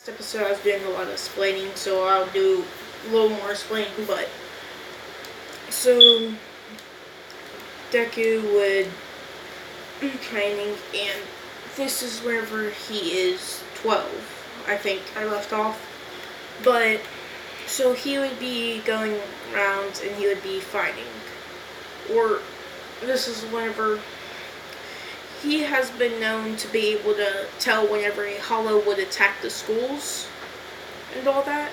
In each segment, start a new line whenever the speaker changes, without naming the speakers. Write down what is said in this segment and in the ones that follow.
This episode I was doing a lot of explaining, so I'll do a little more explaining, but so Deku would be training, and this is wherever he is 12, I think I left off, but so he would be going around and he would be fighting, or this is whenever he has been known to be able to tell whenever a hollow would attack the schools and all that.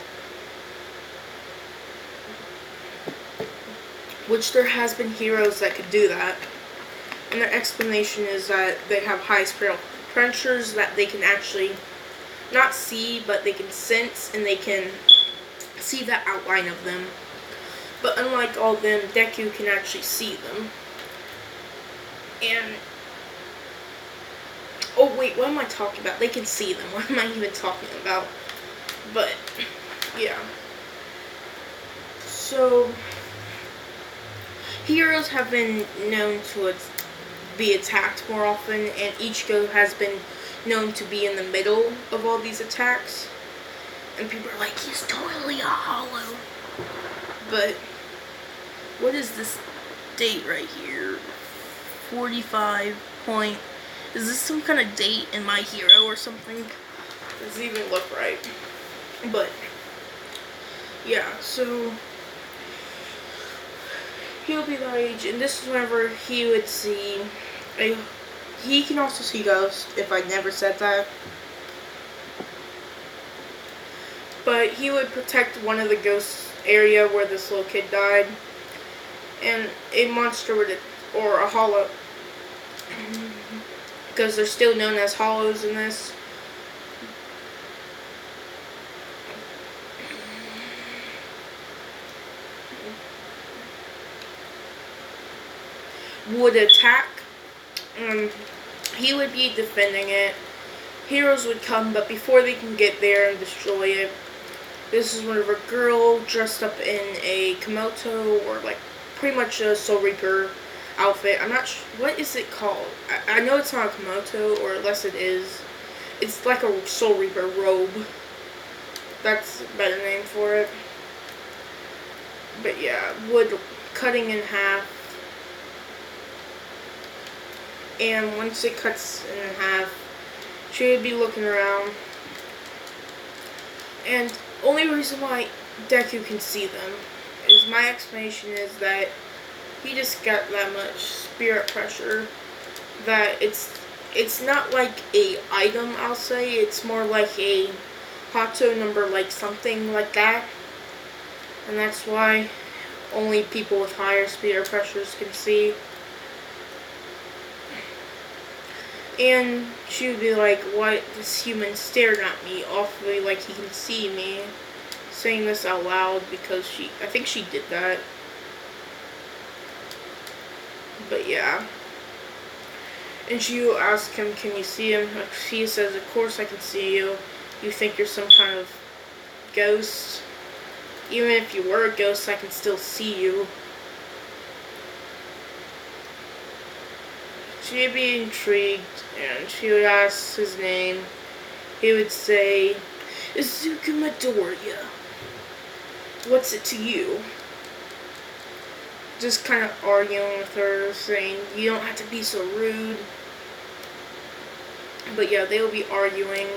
Which there has been heroes that could do that. And their explanation is that they have high spiritual pressures that they can actually not see, but they can sense and they can see the outline of them. But unlike all of them, Deku can actually see them. And oh wait, what am I talking about? They can see them. What am I even talking about? But, yeah. So, heroes have been known to be attacked more often, and ichgo has been known to be in the middle of all these attacks. And people are like, he's totally a hollow. But, what is this date right here? 45 point... Is this some kind of date in My Hero or something? Doesn't even look right. But, yeah, so he'll be that age, and this is whenever he would see he can also see ghosts, if I never said that. But he would protect one of the ghosts area where this little kid died, and a monster would, or a hollow, because they're still known as hollows in this. Would attack, and he would be defending it. Heroes would come, but before they can get there and destroy it, this is whenever a girl dressed up in a komoto, or like pretty much a Soul Reaper outfit. I'm not sure, what is it called? I know it's not a komoto, or unless it is, it's like a Soul Reaper robe. That's a better name for it. But yeah, wood cutting in half. And once it cuts in half, she would be looking around. And only reason why Deku can see them is, my explanation is that he just got that much spirit pressure that it's not like a item, I'll say. It's more like a Hato number, like something like that. And that's why only people with higher spirit pressures can see. And she would be like, "What? This human stared at me awfully like he can see me." Saying this out loud because I think she did that. But yeah. And she will ask him, "Can you see him?" He says, "Of course I can see you. You think you're some kind of ghost? Even if you were a ghost, I can still see you." She would be intrigued, and she would ask his name. He would say, "Izuku Midoriya. What's it to you?" Just kind of arguing with her, saying, "You don't have to be so rude." But yeah, they will be arguing,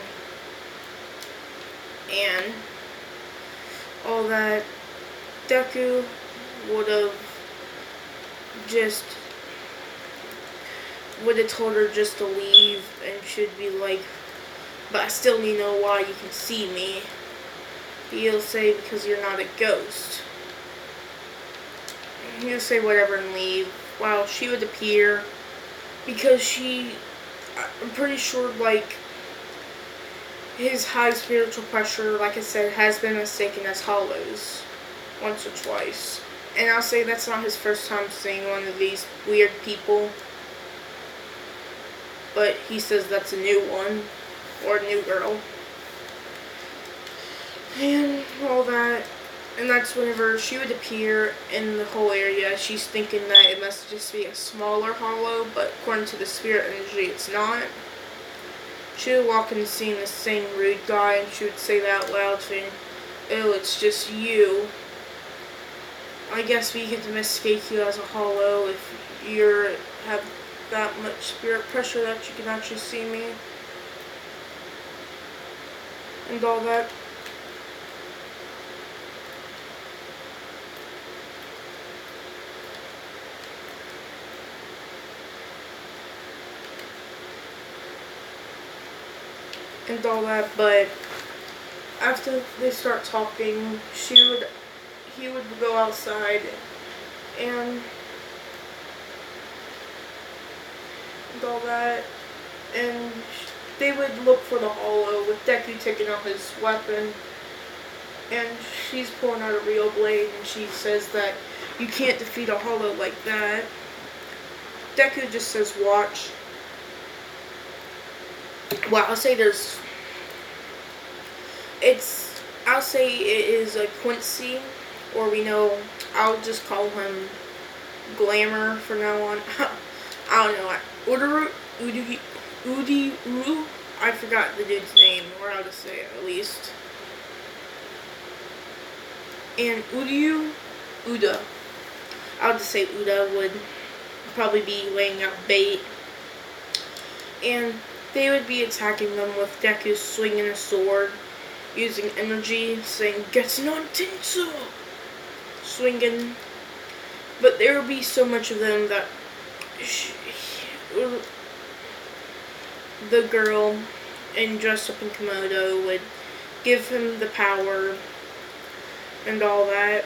and all that. Deku would have told her just to leave, and she'd be like, "But I still need to know why you can see me." He'll say, "Because you're not a ghost." He'll say whatever and leave. Wow, she would appear because I'm pretty sure, like, his high spiritual pressure, like I said, has been mistaken as hollows once or twice. And I'll say that's not his first time seeing one of these weird people. But he says that's a new one, or a new girl. And all that. And that's whenever she would appear in the whole area. She's thinking that it must just be a smaller hollow, but according to the spirit energy, it's not. she would walk in seeing the same rude guy, and she would say that out loud, saying, "Oh, it's just you. I guess we can domesticate you as a hollow if you have that much spirit pressure that you can actually see me." And all that. And all that, but after they start talking, he would go outside and all that, and they would look for the hollow with Deku taking out his weapon, and she's pulling out a real blade, and she says that you can't defeat a hollow like that. Deku just says, "Watch." Well, I'll say I'll say it is a Quincy, or I'll just call him Glamour from now on. I don't know. Uru, I forgot the dude's name, or how to say it at least. And Uda, I'll just say Uda would probably be laying out bait. And they would be attacking them with Deku swinging a sword, using energy, saying, "Getsu no Tensu!" Swinging. But there would be so much of them that the girl dressed up in kimono would give him the power and all that.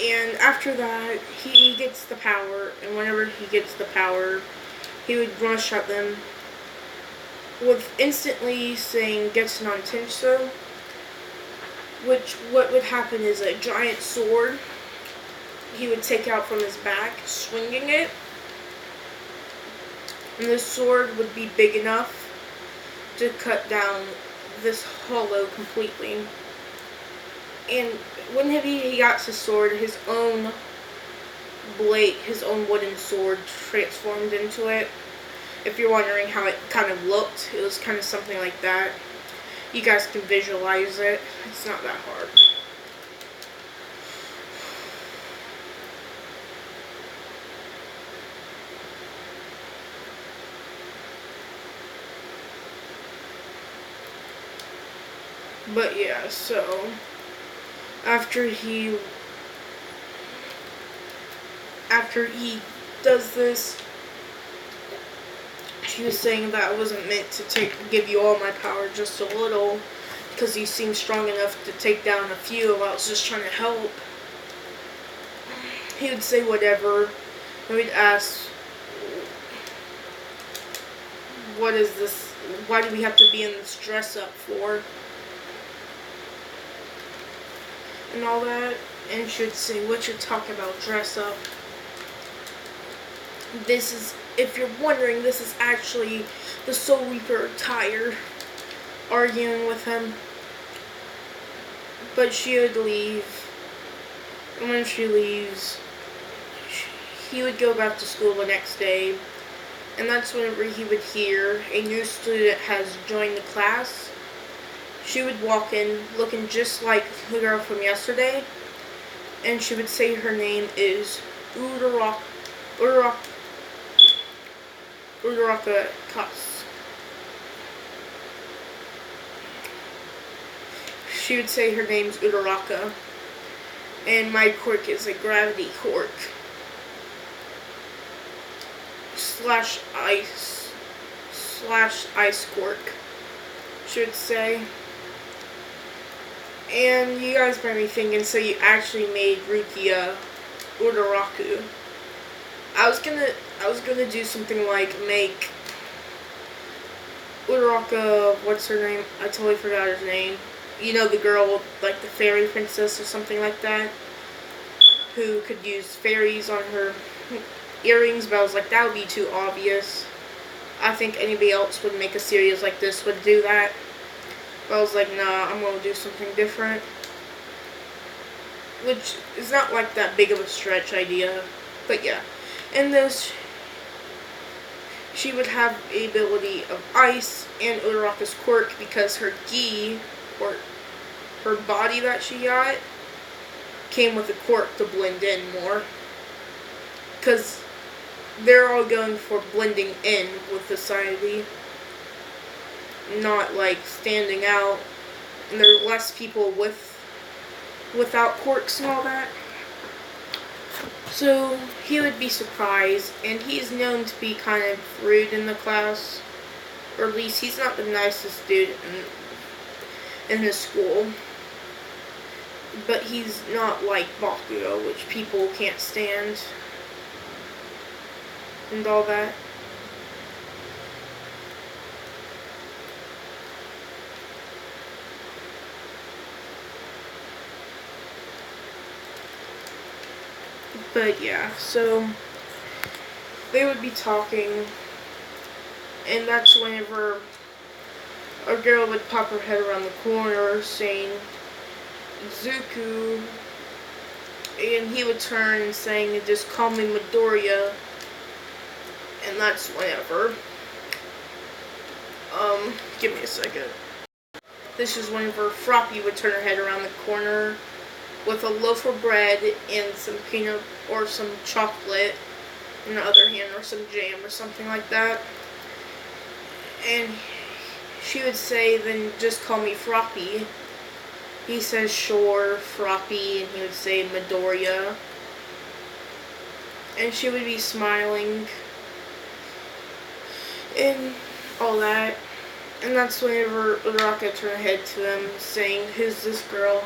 And after that, he gets the power, and whenever he gets the power, he would rush at them with instantly saying "Getsu no Tensu," which what would happen is a giant sword he would take out from his back, swinging it, and the sword would be big enough to cut down this hollow completely. And when he got his sword, his own blade, his own wooden sword transformed into it. If you're wondering how it kind of looked, it was kind of something like that. You guys can visualize it. It's not that hard. But yeah, so after he does this, she was saying that I wasn't meant to give you all my power, just a little, because you seem strong enough to take down a few. I was just trying to help. He would say whatever, and we'd ask, "What is this? Why do we have to be in this dress up for?" And all that, and she would say, "What you're talking about, dress up?" This is, if you're wondering, this is actually the Soul Reaper attire arguing with him. But she would leave, and when she leaves, he would go back to school the next day, and that's whenever he would hear a new student has joined the class. She would walk in looking just like the girl from yesterday, and she would say her name is Uraraka Kas. She would say her name's Uraraka, and my quirk is a gravity quirk /ice quirk, she would say. And you guys might be thinking, so you actually made Rukia Uraraku. I was gonna do something like make Uraraka, what's her name? I totally forgot her name. You know, the girl, like the fairy princess or something like that, who could use fairies on her earrings, but I was like, that would be too obvious. I think anybody else would make a series like this would do that. But I was like, nah, I'm gonna do something different. Which is not like that big of a stretch idea. But yeah. In this, she would have the ability of ice and Uraraka's quirk because her gi, or her body that she got, came with a quirk to blend in more. Because they're all going for blending in with society, not like standing out. And there are less people without quirks and all that. So he would be surprised, and he's known to be kind of rude in the class, or at least he's not the nicest dude in his school. But he's not like Bakugo, which people can't stand, and all that. But yeah, so they would be talking, and that's whenever a girl would pop her head around the corner saying Zuku, and he would turn and saying, just call me Midoriya, and that's whenever, give me a second. This is whenever Froppy would turn her head around the corner with a loaf of bread and some peanut or some chocolate in the other hand, or some jam or something like that. And she would say, then just call me Froppy. He says, sure, Froppy, and he would say Midoriya. And she would be smiling and all that. And that's whenever Uraraka turned her head to him, saying, who's this girl?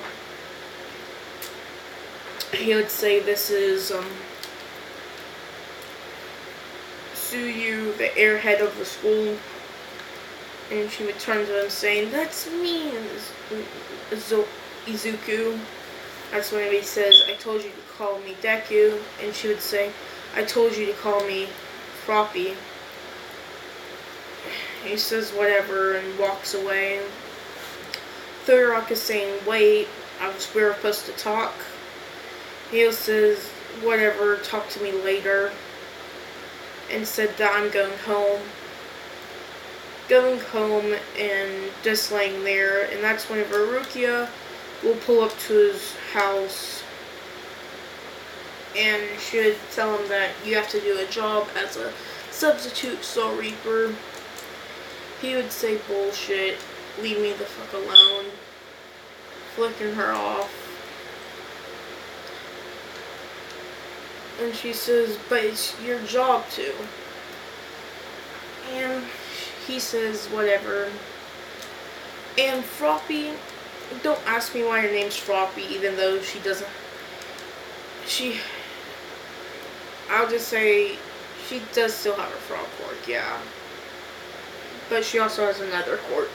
He would say, this is Suyu, the airhead of the school. And she would turn to him saying, that's me, Izuku. That's when he says, I told you to call me Deku. And she would say, I told you to call me Froppy. He says whatever and walks away. Third is saying, wait, we were supposed to talk. He says, whatever, talk to me later. And said that I'm going home. Going home and just laying there. And that's whenever Rukia will pull up to his house. And she would tell him that you have to do a job as a substitute Soul Reaper. He would say, bullshit, leave me the fuck alone. Flicking her off. And she says, but it's your job to. And he says, whatever. And Froppy, don't ask me why her name's Froppy, even though she doesn't. I'll just say, she does still have a frog quirk, yeah. But she also has another quirk,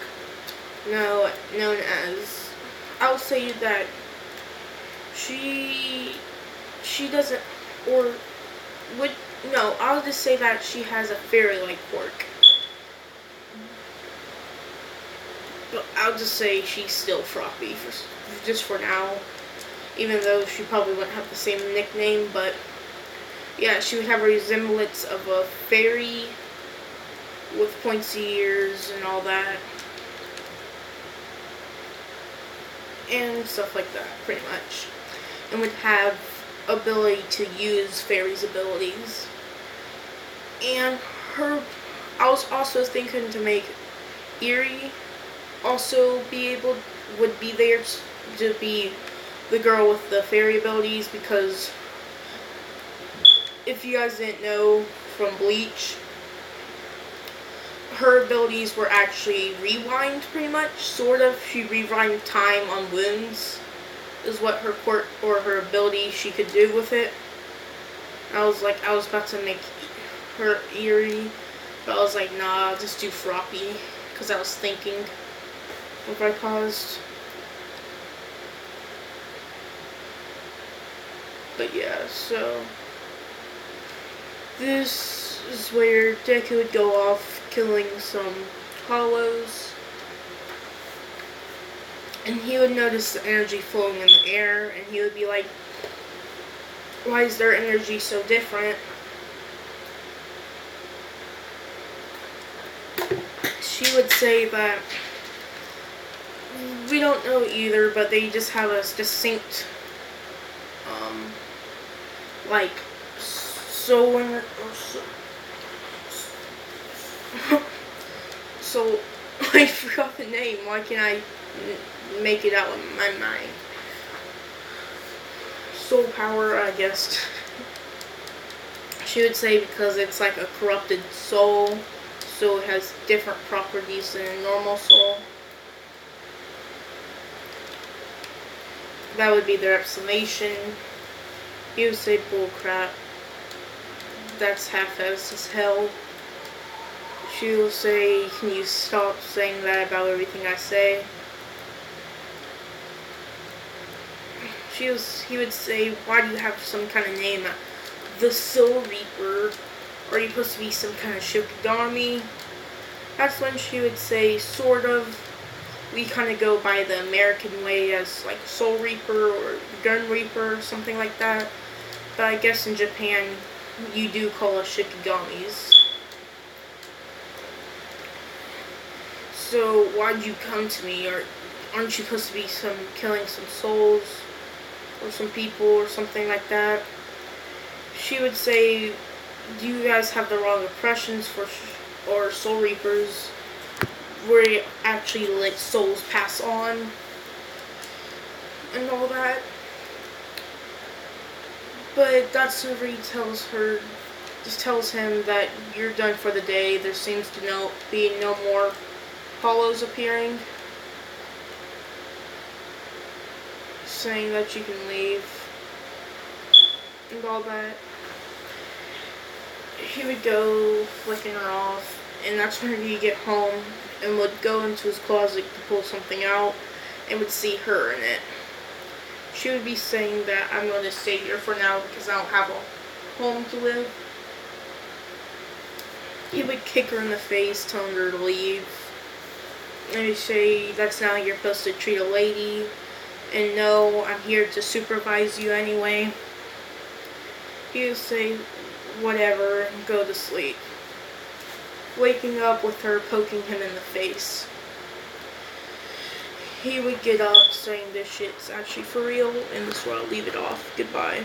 known as, I'll say that she doesn't, or would, no, I'll just say that she has a fairy-like quirk. But I'll just say she's still Froppy, just for now. Even though she probably wouldn't have the same nickname, but yeah, she would have a resemblance of a fairy with pointy ears and all that. And stuff like that, pretty much. And would have ability to use fairies' abilities. And I was also thinking to make Eerie also would be there to be the girl with the fairy abilities, because if you guys didn't know from Bleach, her abilities were actually rewind, pretty much, sort of. She rewind time on wounds, is what her quirk or her ability she could do with it. I was about to make her Eerie, but I was like, nah, I'll just do Froppy, because I was thinking before I paused. But yeah, so this is where Deku would go off killing some hollows, and he would notice the energy flowing in the air, and he would be like, why is their energy so different? he would say that we don't know either, but they just have a distinct, like, sewing, or so, I forgot the name. Why can't I make it out in my mind? Soul power, I guess. She would say because it's like a corrupted soul, so it has different properties than a normal soul. That would be their explanation. He would say bullcrap. That's half-assed as hell. She will say, can you stop saying that about everything I say? He would say, why do you have some kind of name? The Soul Reaper. Are you supposed to be some kind of Shikigami? That's when she would say, sort of. We kind of go by the American way as like Soul Reaper or Gun Reaper or something like that. But I guess in Japan, you do call us Shikigamis. So why'd you come to me? Or aren't you supposed to be killing some souls or some people or something like that? She would say, do you guys have the wrong impressions or Soul Reapers, where actually let souls pass on and all that? But that's whenever he tells him that you're done for the day. There seems to be no more hollows appearing, saying that you can leave and all that. He would go flicking her off, and that's whenever you get home and would go into his closet to pull something out and would see her in it. She would be saying that I'm going to stay here for now because I don't have a home to live. He would kick her in the face, telling her to leave. And he'd say, that's not how you're supposed to treat a lady. And no, I'm here to supervise you anyway. He would say, whatever, and go to sleep. Waking up with her poking him in the face. He would get up saying this shit's actually for real, and this is where I'll leave it off. Goodbye.